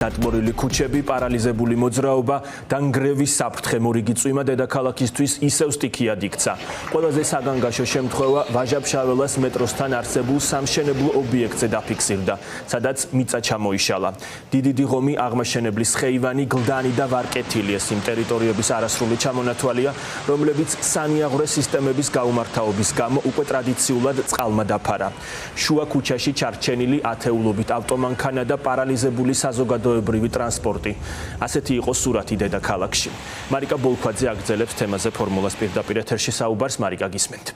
დატბორილი ქუჩები, პარალიზებული მოძრაობა და ნგრევის საფრთხე მორიგი წვიმა დედაქალაქისთვის ისევ სტიქიად იქცა. ყველაზე საგანგაშო შემთხვევა ვაჟა-ფშაველას მეტროსთან არსებულ სამშენებლო ობიექტზე დაფიქსირდა, სადაც მიწა ჩამოიშალა. დიდი დიღომი, აღმაშენებლის ხეივანი, გლდანი და ვარკეთილი ეს იმ ტერიტორიების არასრული ჩამონათვალია, რომლებიც სანიაღვრე სისტემების გაუმართავობის გამო უკვე ტრადიციულად წყალმა დაფარა. შუა ქუჩაში ჩარჩენილი ათეულობით ავტომანქანა და პარალიზებული საზოგადოებრივი ტრანსპორტი. ასეთი იყო სურათი დედაქალაქში. მარიკა ბოლქვაძე აგრძელებს თემაზე ფორმულას პირდაპირ ეთერში საუბარს. მარიკა, გისმენთ.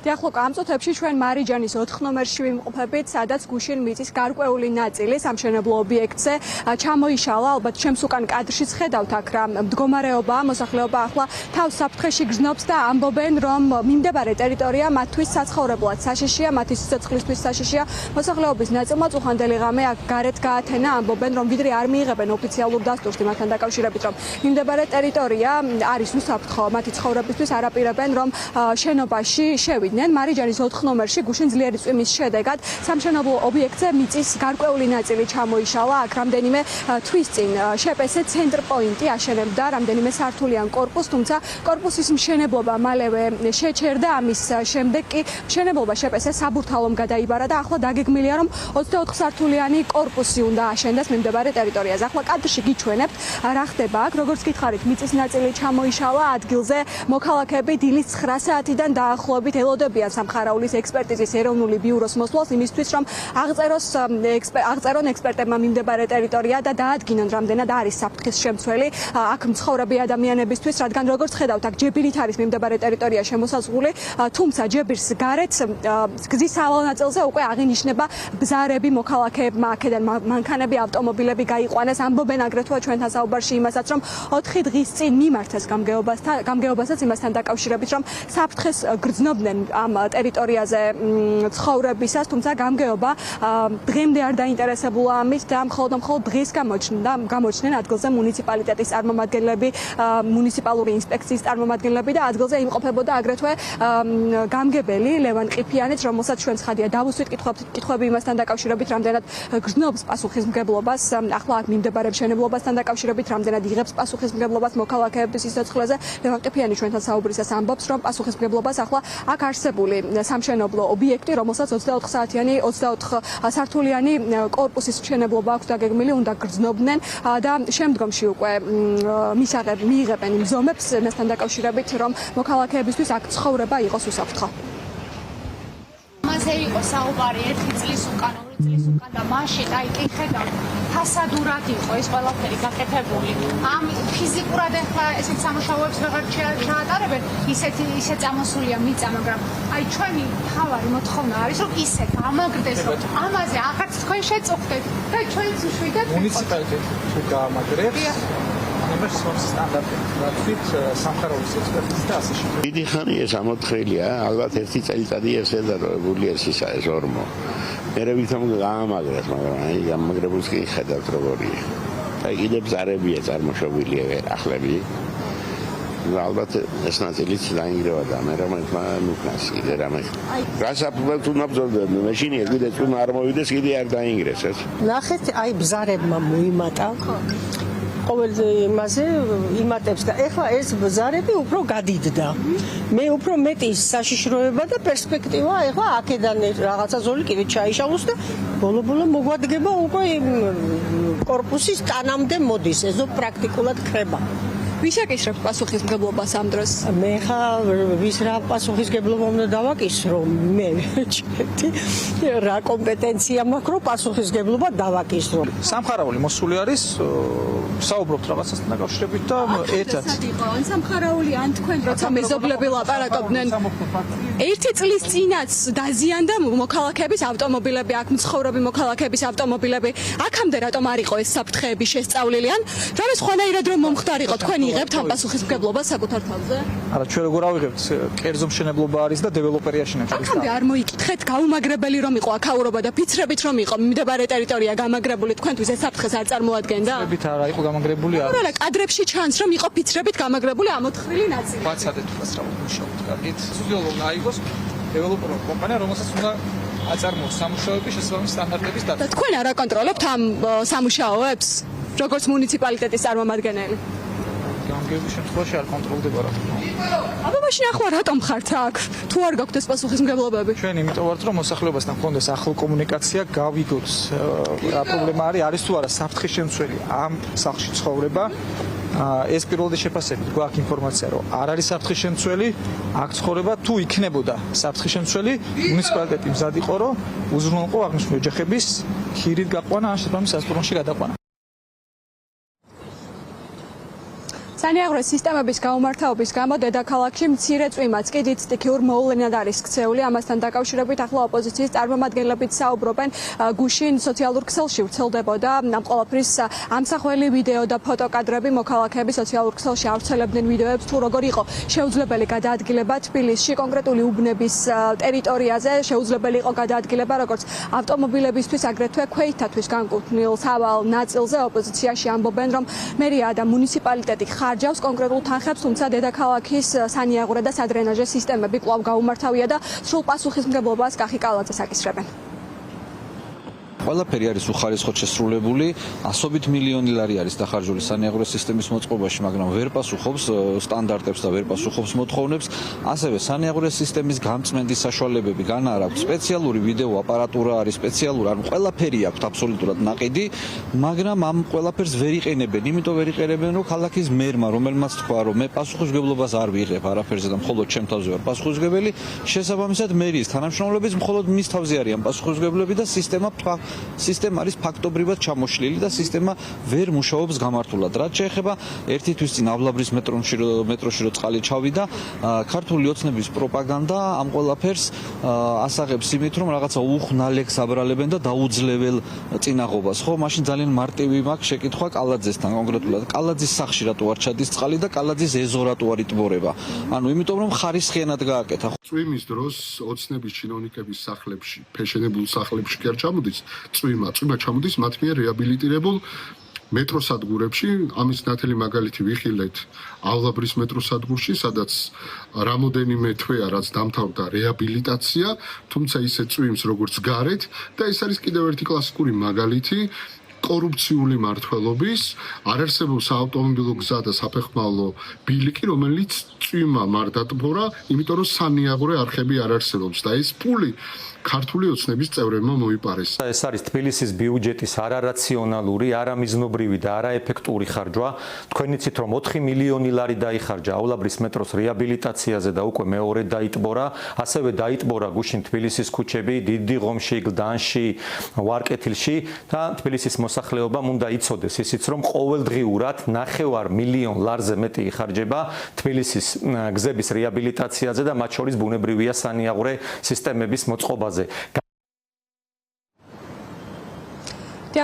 დიახლოკ, ამ წუთებში ჩვენ მარიჯანის 4 ნომერში ვიმყოფებით, სადაც გუშინ მიწის გარკვეული ნაწილი სამშენებლო ობიექტზე ჩამოიშალა. ალბათ ჩემს უკან კადრშიც ხედავთ აქ რა მდგომარეობაა, მოსახლეობა ახლა თავს საფრთხეში გრძნობს და ამბობენ, რომ მიმდებარე ტერიტორია მათთვის საცხოვრებლად საშიშია, მათი სიცოცხლისთვის საშიშია. მოსახლეობის ნაწილმა წუხანდელი ღამე აქ გარეთ გაათენა, ამბობენ, რომ ვიდრე არ მიიღებენ ოფიციალურ დასტურს იმასთან დაკავშირებით, რომ მიმდებარე ტერიტორია არის უსაფრთხო, მათი ცხოვრებისთვის არაპირებენ, რომ შენობაში შევიდნენ. მარიჯანის 4 ნომერში გუშინ ძლიერი წვიმის შედეგად სამშენებლო ობიექტზე მიწის გარკვეული ნაწილი ჩამოიშალა. აქ რამდენიმე თვის წინ შპს ცენტრ პოინტი აშენებდა რამდენიმე სართულიან კორპუსს, თუმცა კორპუსის მშენებლობა მალევე შეჩერდა. ამის შემდეგ კი მშენებლობა შპს საბურთალომ გადაიბარა და ახლა დაგეგმილია, რომ 24 სართულიანი კორპუსი უნდა აშენდეს მიმდებარე ტერიტორიაზე. ახლა კადრში გიჩვენებთ რა ხდება აქ. როგორც გითხარით, მიწის ნაწილი ჩამოიშალა ადგილზე. მოქალაქეები დილის 9 საათიდან დაახლოებით ელოდებიან სამხარაულის ექსპერტიზის ეროვნული ბიუროს მოსვლას იმისთვის, რომ აღწერონ ექსპერტებმა მიმდებარე ტერიტორია და დაადგინონ, რამდენად არის საფრთხის შემცველი აქ მცხოვრები ადამიანებისთვის, რადგან როგორც ხედავთ, აქ ჯებირით არის მიმდებარე ტერიტორია შემოსაზღვრული, თუმცა ჯებირს გარეთ გზის სავალ ნაწილზე უკვე აღინიშნება ბზარები მოქალაქეებმა აქედან მანქანები, ავტომობილები გაიყვანეს. ამბობენ აგრეთვე ჩვენთან საუბარში იმასაც, რომ 4 დღის წინ მიმართეს გამგეობასაც იმასთან დაკავშირებით, რომ საფრთხეს გრძნობდნენ ამ ტერიტორიაზე ცხოვრებისას, თუმცა გამგეობა დღემდე არ დაინტერესებულა ამით და მხოლოდ დღეს გამოჩნდნენ ადგილზე მუნიციპალიტეტის წარმომადგენლები, მუნიციპალური ინსპექციის წარმომადგენლები და ადგილზე იმყოფებოდა აგრეთვე გამგებელი ლევან ყიფიანიც, რომელსაც ჩვენ ცხადია დავუსვით კითხვები იმასთან დაკავშირებით, რამდენად გრძნობს პასუხისმგებლობას ახლა აქ მიმდებარე მშენებლობასთან დაკავშირებით, რამდენად იღებს პასუხისმგებლობას მოქალაქეების სიცოცხლეზე. ლევან ყიფიანი ჩვენთან საუბრისას ამბობს, რომ პასუხისმგებლობას ახლა აქ არსებული სამშენებლო ობიექტი, რომელსაც 24 სართულიანი კორპუსის მშენებლობა აქვს დაგეგმილი, უნდა გრძნობდნენ და შემდგომში უკვე მიიღებენ იმ ზომებს მასთან დაკავშირებით, რომ მოქალაქეებისთვის აქ ცხოვრება იყოს უსაფრთხო. მასე იყო საუბარი 1 წლის უკან, 2 წლის უკან და მაშინ აი კი ხედავთ ფასადურად იყო ეს ყველაფერი გაკეთებული. ამ ფიზიკურად ახლა ესეთ სამუშაოებს ვეღარ ჩაატარებენ, ისე წამოსულია მიწა, მაგრამ აი ჩვენი თავარი მოთხოვნა არის, რომ ისე გამაგრდეს, რომ ამაზე აღარც თქვენ შეწუხდეთ და ჩვენც უშვიდეთ მუნიციპალიტეტი თუ გაამაგრებს დიდი ხანია სამოთხელია, ალბათ 1 წელიწადი ესე დაროებული ეს ორმო. მერე ვითომ გაამაგრეს, მაგრამ აი გამაგრებულს კი ხედავთ როგორია. აი კიდე ბზარებია წარმოშობილია ახლები. ალბათ ეს ნაწილიც დაინგრევა და მე რომ მოკნას კიდე რამე. გასაფრთხოდ უნდა ბრძოლდნენ, მეშინია კიდე წვიმა არ მოვიდეს, კიდე არ დაინგრეს ეს. ნახეთ, აი ბზარებმა მოიმატა. ყოველ იმაზე იმატებს და ეხლა ეს ბზარები უფრო გადიდდა. მე უფრო მეტი საშიშროება და პერსპექტივა ეხლა აქედან რაღაცა ზოლი კიდე ჩაიშალოს და ბოლო მოგვადგება უკვე კორპუსის ტანამდე მოდის, ეზო პრაქტიკულად ხრება. ვის აკისრებს პასუხისმგებლობას ამ დროს? მე ხა ვის რა პასუხისმგებლობა უნდა დავაკისრო? მე რა კომპეტენცია მაქვს, რომ პასუხისმგებლობა დავაკისრო? სამხარაული მოსული არის, საუბრობთ რაღაცასთან დაკავშირებით და ერთად. სამხარაული ან თქვენ როცა მეზობლები ლაპარაკობდნენ 1 წლის წინაც დაზიანდა მოქალაქეების ავტომობილები, აქ მცხოვრები მოქალაქეების ავტომობილები. აქამდე რატომ არ იყო ეს საფრთხეები შესწავლილი? ან რამე სხვანაირად რომ მომხდარიყო, თქვენ იღებთ ამ პასუხისმგებლობას საკუთარ თავზე? არა, ჩვენ როგორ ავიღებთ, კერძო მშენებლობა არის და დეველოპერი აშენებს. აქამდე არ მოიკითხეთ გაუმაგრებელი რომ იყო აქაურობა და ფიცრებით რომ იყო მიმდებარე ტერიტორია გამაგრებული, თქვენთვის ეს საფრთხეს არ წარმოადგენდა? ფიცრებით არა იყო გამაგრებული არა. არა, კადრებში ჩანს რომ იყო ფიცრებით გამაგრებული ამოთხრილი ნაწილი. ვაცადეთ უბრალოდ რა მუშაობთ კარგით. სულიოლო უნდა აიღოს დეველოპერული კომპანია, რომელსაც უნდა აწარმოოს სამუშაოები შესაბამის სტანდარტების და დაცვით. თქვენ არ აკონტროლებთ ამ სამუშაოებს, როგორც მუნიციპალიტეტის წარმომადგენელი? გამგეობის შემთხვევაში არ კონტროლდება რა თქმა უნდა. აბა მაშინ ახლა რატომ ხართ აქ? თუ არ გაქვთ ეს პასუხისმგებლობები? ჩვენ იმიტომ ვართ, რომ მოსახლეობასთან გქონდეს ახლო კომუნიკაცია, გავიგოთ რა პრობლემა არის თუ არა საფრთხის შემცველი ამ სახლში ცხოვრება. ეს პირველ რიგში შეფასებით გვაქვს ინფორმაცია, რომ არ არის საფრთხის შემცველი, აქ ცხოვრება, თუ იქნებოდა საფრთხის შემცველი, მუნიციპალიტეტი მზად იყო, რომ უზრუნველყო აღნიშნული ოჯახების ხირით გაყვანა ან შესაბამის სასტუმროში გადაყვანა. სანიაღვრეს სისტემების გაუმართავობის გამო დედაქალაქში მცირე წვიმაც კი დიდ სტიქიურ მოვლენად არის ქცეული. ამასთან დაკავშირებით ახლა ოპოზიციის წარმომადგენლებიც საუბრობენ. გუშინ სოციალურ ქსელში ვრცელდებოდა ამ ყველაფრის ამსახველი ვიდეო და ფოტოკადრები. მოქალაქეები სოციალურ ქსელში ავრცელებდნენ ვიდეოებს, თუ როგორ იყო შეუძლებელი გადაადგილება თბილისში კონკრეტული უბნების ტერიტორიაზე. შეუძლებელი იყო გადაადგილება როგორც ავტომობილებისთვის, აგრეთვე ქვეითათვის განკუთვნილ სავალ ნაწილზე. ოპოზიციაში ამბობენ, რომ მერია და მუნიციპალიტეტი ხარჯავს კონკრეტულ თანხებს, თუმცა დედაქალაქის სანიაღვრე და სადრენაჟე სისტემები კვლავ გაუმართავია და სრულ პასუხისმგებლობას კახი კალაძეს აკისრებენ. ყველაფერი არის უხარისხოდ შესრულებული, ასობით მილიონი ლარი არის დახარჯული სანიაღვრე სისტემის მოწყობაში, მაგრამ ვერ პასუხობს სტანდარტებს და ვერ პასუხობს მოთხოვნებს. ასევე სანიაღვრე სისტემის გამწმენდის საშუალებები გან არ აქვს. სპეციალური ვიდეო აპარატურა არის, სპეციალური, ანუ ყველაფერი აქვს აბსოლუტურად ნაყიდი, მაგრამ ამ ყველაფერს ვერ იყენებენ, იმიტომ ვერ იყენებენ, რომ ქალაქის მერმა, რომელმაც თქვა, რომ მე პასუხისმგებლობას არ ვიღებ არაფერზე და მხოლოდ ჩემ თავზე ვარ პასუხისმგებელი, შესაბამისად მერიის თანამშრომლების მხოლოდ მის თავზე არიან პასუხისმგებლები და სისტემა არის ფაქტობრივად ჩამოშლილი და სისტემა ვერ მუშაობს გამართულად. რაც შეეხება ერთი თვის წინ ავლაბრის მეტროში რო წყალი ჩავიდა, ქართული ოცნების პროპაგანდა ამ ყველაფერს ასაღებს იმით, რომ რაღაცა უხნალექს აბრალებენ და დაუძლებელ წინაღობას. ხო, მაშინ ძალიან მარტივი მაქვს შეკითხვა კალაძესთან კონკრეტულად. კალაძის სახლში რატო არ ჩადის წყალი და კალაძის ეზო რატო არ იტბორება? ანუ იმიტომ რომ ხარისხიანად გააკეთა. წვიმის დროს ოცნების ჩინოვნიკების სახლებში, ფეშენებულ სახლებში კი არ ჩამოდის წვიმა ჩამოდის მათ მიერ რეაბილიტირებულ მეტროსადგურებში. ამის ნათელი მაგალითი ვიხილეთ ავლაბრის მეტროსადგურში, სადაც რამოდენიმე თვეა რაც დამთავრდა რეაბილიტაცია, თუმცა ისე წვიმს როგორც გარეთ და ეს არის კიდევ ერთი კლასიკური მაგალითი კორუფციული მართლობის, არარსებულ საავტომობილო გზა და საფეხმავლო ბილიკი, რომელიც წვიმამ არ დატბორა, იმიტომ რომ სანიაღვრე არხები არ არსებობს და ეს პული ქართული ოცნების წევრებმა მოიპარეს. ეს არის თბილისის ბიუჯეტის არარაციონალური, არამიზნობრივი და არაეფექტური ხარჯვა. თქვენ იცით, რომ 4 მილიონი ლარი დაიხარჯა ავლაბრის მეტროს რეაბილიტაციაზე და უკვე მეორე დაიტბორა. ასევე დაიტბორა გუშინ თბილისის ქუჩები, დიდი ღომში, გლდანში, ვარკეთილში და თბილისის მოსახლეობამ უნდა იცოდეს ისიც, რომ ყოველდღიურად 9 მილიონ ლარზე მეტი იხარჯება თბილისის გზების რეაბილიტაციაზე და მათ შორის ბუნებრივია სანიაღვრე სისტემების მოწყობაზე.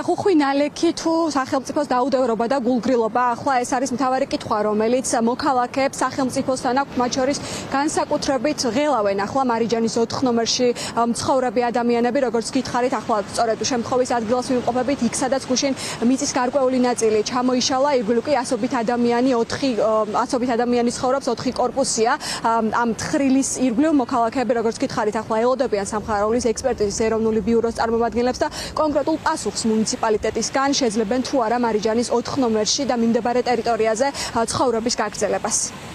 ხუხვი ნალექი თუ სახელმწიფოს დაუდევრობა და გულგრილობა, ახლა ეს არის მთავარი კითხვა, რომელიც მოქალაქეებს სახელმწიფოსთან აქვს, მათ შორის განსაკუთრებით ღელავენ ახლა მარიჯანის 4 ნომერში მცხოვრები ადამიანები, როგორც გითხარით, ახლა სწორედ შემთხვევის ადგილას ვიმყოფებით, იქ სადაც გუშინ მიწის გარკვეული ნაწილი ჩამოიშალა, ირგვლივ კი ასობით ადამიანი ცხოვრობს, 4 კორპუსია. ამ თხრილის ირგვლივ მოქალაქეები, როგორც გითხარით, ახლა ელოდებიან სამხარეველის ექსპერტიზის ეროვნული ბიუროს წარმომადგენლებს და კონკრეტულ პასუხს მუნიციპალიტეტისგან შეძლებენ თუ არა მარიჯანის 4 ნომერში და მიმდებარე ტერიტორიაზე ცხოვრების გაგრძელებას.